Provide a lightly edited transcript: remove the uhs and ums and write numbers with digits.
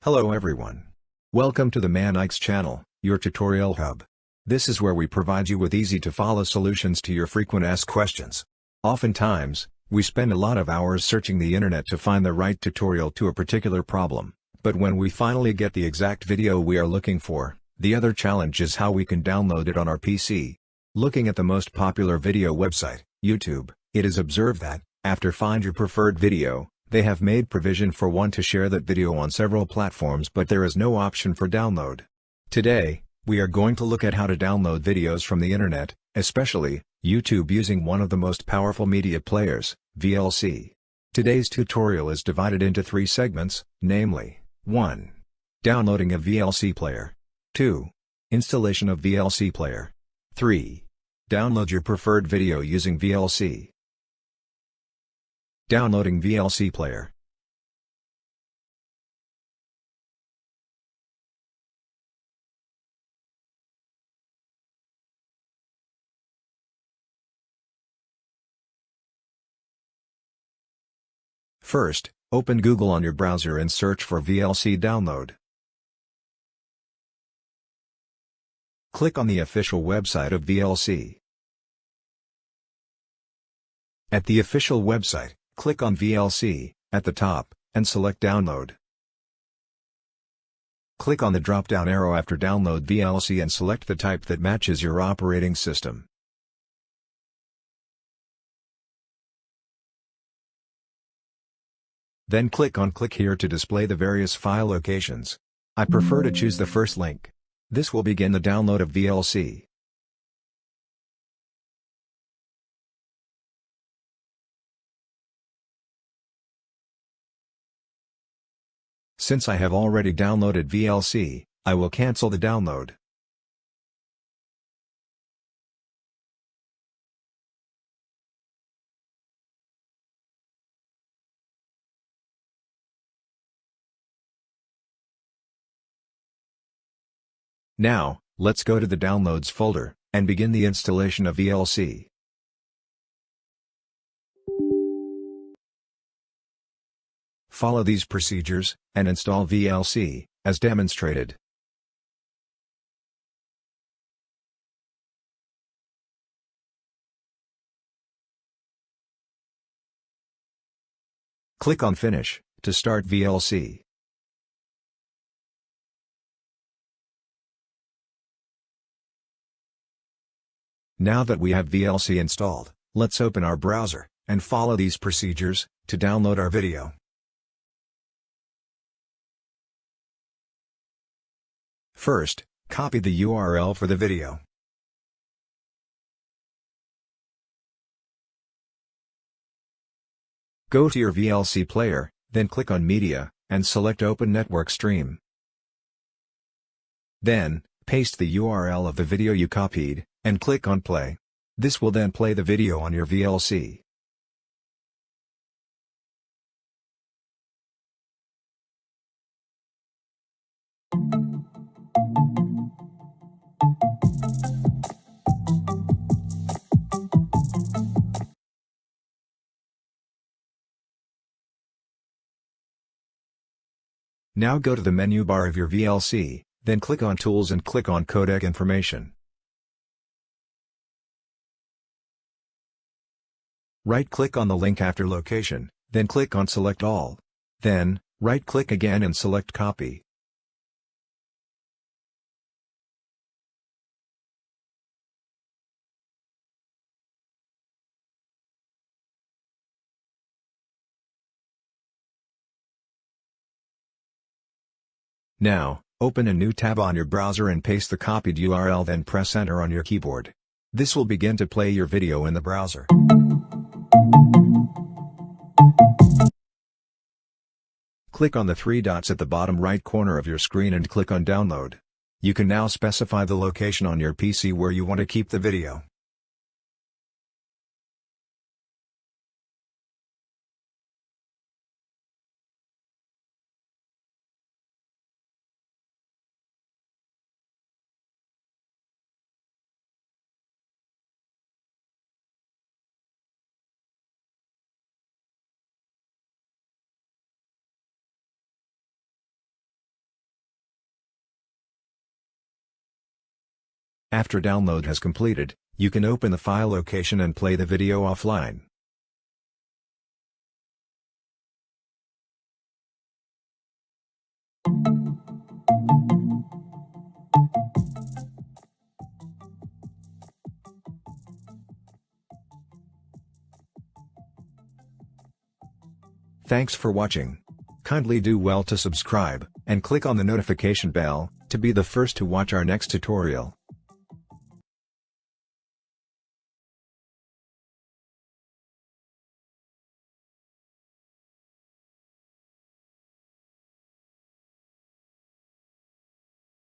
Hello everyone. Welcome to the VLC channel, your tutorial hub. This is where we provide you with easy-to-follow solutions to your frequent asked questions. Oftentimes, we spend a lot of hours searching the internet to find the right tutorial to a particular problem, but when we finally get the exact video we are looking for, the other challenge is how we can download it on our PC. Looking at the most popular video website, YouTube, it is observed that, after find your preferred video, they have made provision for one to share that video on several platforms, but there is no option for download. Today, we are going to look at how to download videos from the internet, especially YouTube, using one of the most powerful media players, VLC. Today's tutorial is divided into 3 segments, namely: 1. Downloading a VLC player. 2. Installation of VLC player. 3. Download your preferred video using VLC. Downloading VLC player. First, open Google on your browser and search for VLC download. Click on the official website of VLC. At the official website, click on VLC, at the top, and select Download. Click on the drop-down arrow after Download VLC and select the type that matches your operating system. Then click on Click here to display the various file locations. I prefer to choose the first link. This will begin the download of VLC. Since I have already downloaded VLC, I will cancel the download. Now, let's go to the Downloads folder, and begin the installation of VLC. Follow these procedures, and install VLC, as demonstrated. Click on Finish, to start VLC. Now that we have VLC installed, let's open our browser, and follow these procedures, to download our video. First, copy the URL for the video. Go to your VLC player, then click on Media, and select Open Network Stream. Then, paste the URL of the video you copied, and click on Play. This will then play the video on your VLC. Now go to the menu bar of your VLC, then click on Tools and click on Codec Information. Right-click on the link after location, then click on Select All. Then, right-click again and select Copy. Now, open a new tab on your browser and paste the copied URL, then press Enter on your keyboard. This will begin to play your video in the browser. Click on the 3 dots at the bottom right corner of your screen and click on Download. You can now specify the location on your PC where you want to keep the video. After download has completed, you can open the file location and play the video offline. Thanks for watching. Kindly do well to subscribe, and click on the notification bell, to be the first to watch our next tutorial.